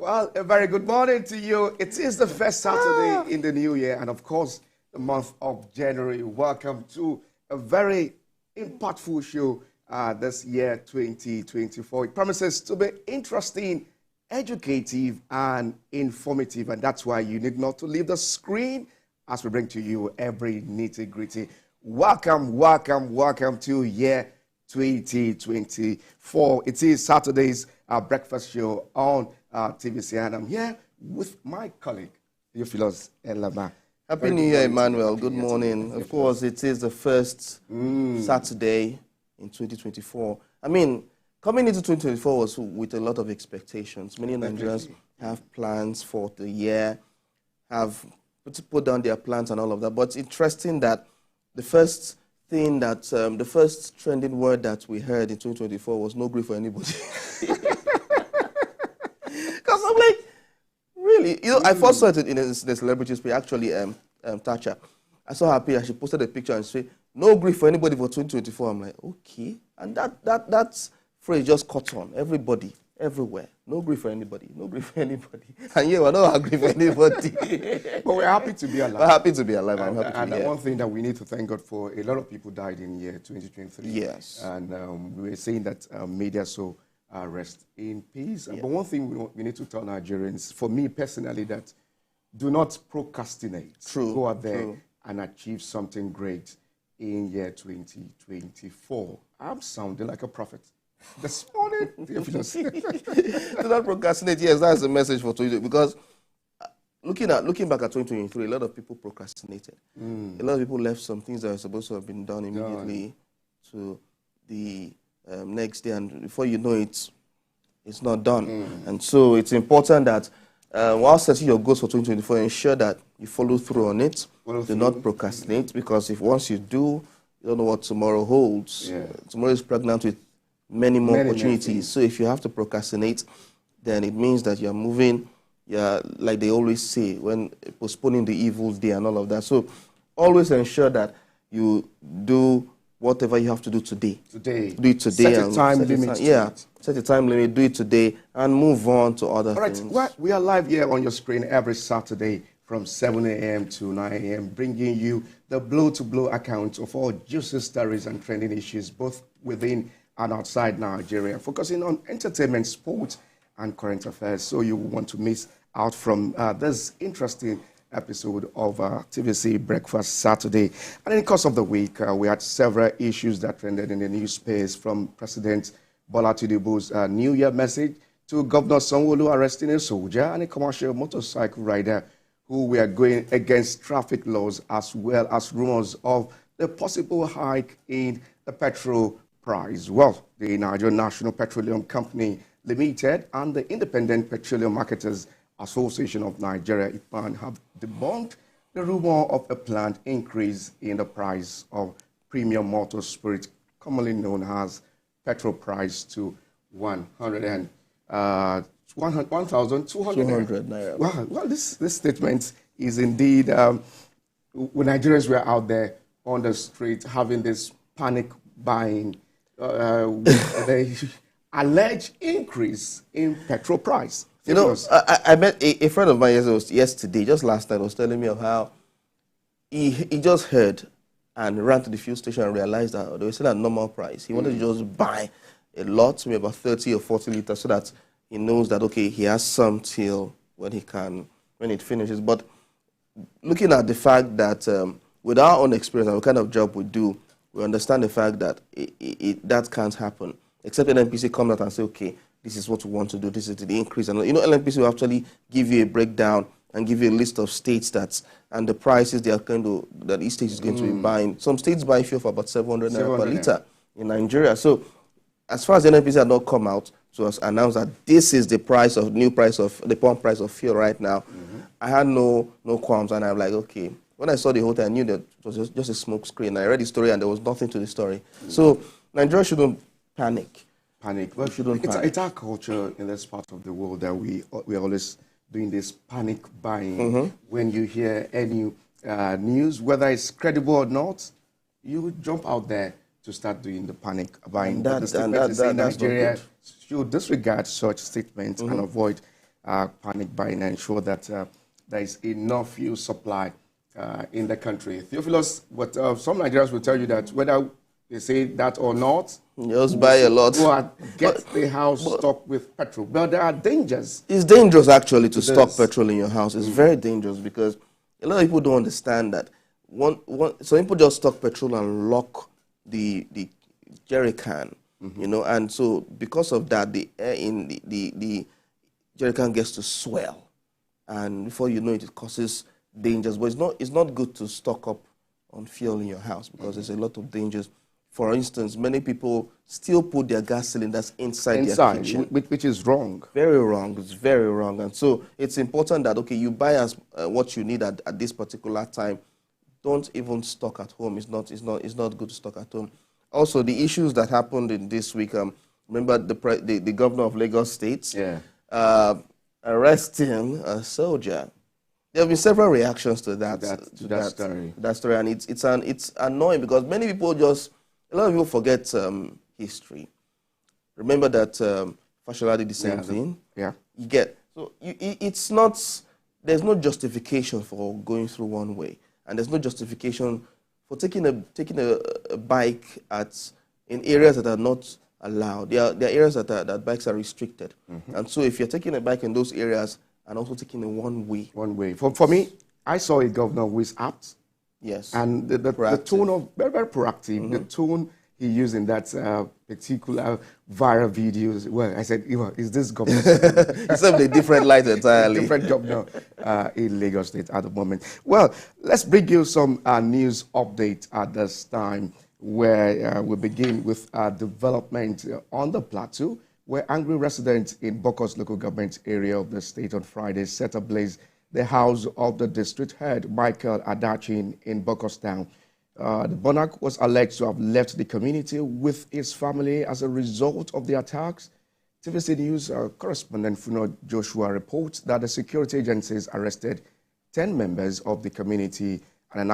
Well, a very good morning to you. It is the first Saturday in the new year and, of course, the month of January. Welcome to a very impactful show this year, 2024. It promises to be interesting, educative, and informative, and that's why you need not to leave the screen as we bring to you every nitty-gritty. Welcome to year 2024. It is Saturday's breakfast show on TVC, and I'm here with my colleague, Theophilus Elaba. Happy New Year, Emmanuel. Good morning. Of course, it is the first Saturday in 2024. I mean, coming into 2024 was with a lot of expectations. Many Nigerians have plans for the year, have put down their plans and all of that. But it's interesting that the first thing that, the first trending word that we heard in 2024 was no grief for anybody. Because I'm like, really? You know, I first saw it in the celebrity space, actually, Thatcher. I saw her page and she posted a picture and said, no grief for anybody for 2024. I'm like, okay. And that phrase just caught on. Everybody, everywhere. No grief for anybody. No grief for anybody. And yeah, we're not angry for anybody. But we're happy to be alive. We're happy to be alive. I'm happy to be here. And one thing that we need to thank God for, a lot of people died in year 2023. Yes. And we were saying that media so rest in peace. Yeah. But one thing we need to tell Nigerians, for me personally, that do not procrastinate. True. Go out there and achieve something great in year 2024. I'm sounding like a prophet. This morning, do not procrastinate. Yes, that's the message for today. Because looking back at 2023, a lot of people procrastinated. A lot of people left some things that were supposed to have been done immediately to the next day, and before you know it, it's not done. And so it's important that while setting your goals for 2024, ensure that you follow through on it. Do not procrastinate, because if once you do, you don't know what tomorrow holds. Tomorrow is pregnant with many more opportunities. So if you have to procrastinate, then it means that you're moving, like they always say, when postponing the evil day and all of that. So always ensure that you do whatever you have to do today. Do it today. Set a time limit. Set a time limit, do it today, and move on to other things. All right, we are live here on your screen every Saturday from 7 a.m. to 9 a.m., bringing you the blow-to-blow account of all juicy stories and trending issues, both within and outside Nigeria, focusing on entertainment, sports, and current affairs. So you want to miss out from this interesting episode of TVC Breakfast Saturday. And in the course of the week, we had several issues that trended in the news space, from President Bola Tinubu's New Year message to Governor Sanwo-Olu arresting a soldier and a commercial motorcycle rider who were going against traffic laws, as well as rumors of the possible hike in the petrol price. Well, the Nigerian National Petroleum Company Limited and the Independent Petroleum Marketers Association of Nigeria, IPMAN, have debunked the rumor of a planned increase in the price of premium motor spirit, commonly known as petrol price, to 1,200 naira. Well, this statement is indeed, when Nigerians were out there on the street having this panic buying, the alleged increase in petrol price. You know, I met a friend of mine yesterday, just last night, was telling me of how he just heard and ran to the fuel station and realized that they were selling at normal price. He wanted to just buy a lot, maybe about 30 or 40 liters, so that he knows that, okay, he has some till when it finishes. But looking at the fact that with our own experience and the kind of job we do, we understand the fact that that can't happen, except NNPCL comes out and say, okay, this is what we want to do, this is the increase. And you know, NNPCL will actually give you a breakdown and give you a list of states and the prices they are that each state is going to be buying. Some states buy fuel for about 700 naira per litre in Nigeria. So as far as NNPCL had not come out to us announce that this is the new price of the pump price of fuel right now, I had no qualms, and I'm like, okay. When I saw the whole thing, I knew that it was just a smoke screen. I read the story and there was nothing to the story. So Nigeria shouldn't panic. Well, it's our culture in this part of the world that we're always doing this panic buying. When you hear any news, whether it's credible or not, you jump out there to start doing the panic buying. Nigeria should disregard such statements and avoid panic buying and ensure that there is enough fuel supply in the country. Theophilus, what some Nigerians will tell you that whether they say that or not, just buy a lot. Get the house stocked with petrol. But there are dangers. It's dangerous actually to stock petrol in your house. It's very dangerous because a lot of people don't understand that. Some people just stock petrol and lock the jerry can, you know, and so because of that, the air in the jerry can gets to swell, and before you know it, it causes dangers. But it's not good to stock up on fuel in your house because there's a lot of dangers. For instance, many people still put their gas cylinders inside their kitchen. Which is wrong. Very wrong. It's very wrong. And so it's important that, okay, you buy what you need at this particular time. Don't even stock at home. It's not good to stock at home. Also, the issues that happened in this week, remember the governor of Lagos State arresting a soldier. There have been several reactions to that story, and it's annoying because many people a lot of people forget history. Remember that Fashola did the same thing. Yeah. You get it's not. There's no justification for going through one way, and there's no justification for taking a bike in areas that are not allowed. There are areas that bikes are restricted, and so if you're taking a bike in those areas and also taking a one way. For me, I saw a governor who is apt. Yes. And the tone of very, very proactive, the tone he used in that particular viral videos. Well, I said, is this governor? It's a different light entirely. Different governor in Lagos State at the moment. Well, let's bring you some news update at this time, where we begin with development on the plateau, where angry residents in Bokos local government area of the state on Friday set ablaze the house of the district head, Michael Adachin, in Bokos town. The monarch was alleged to have left the community with his family as a result of the attacks. TVC News correspondent Funo Joshua reports that the security agencies arrested 10 members of the community and an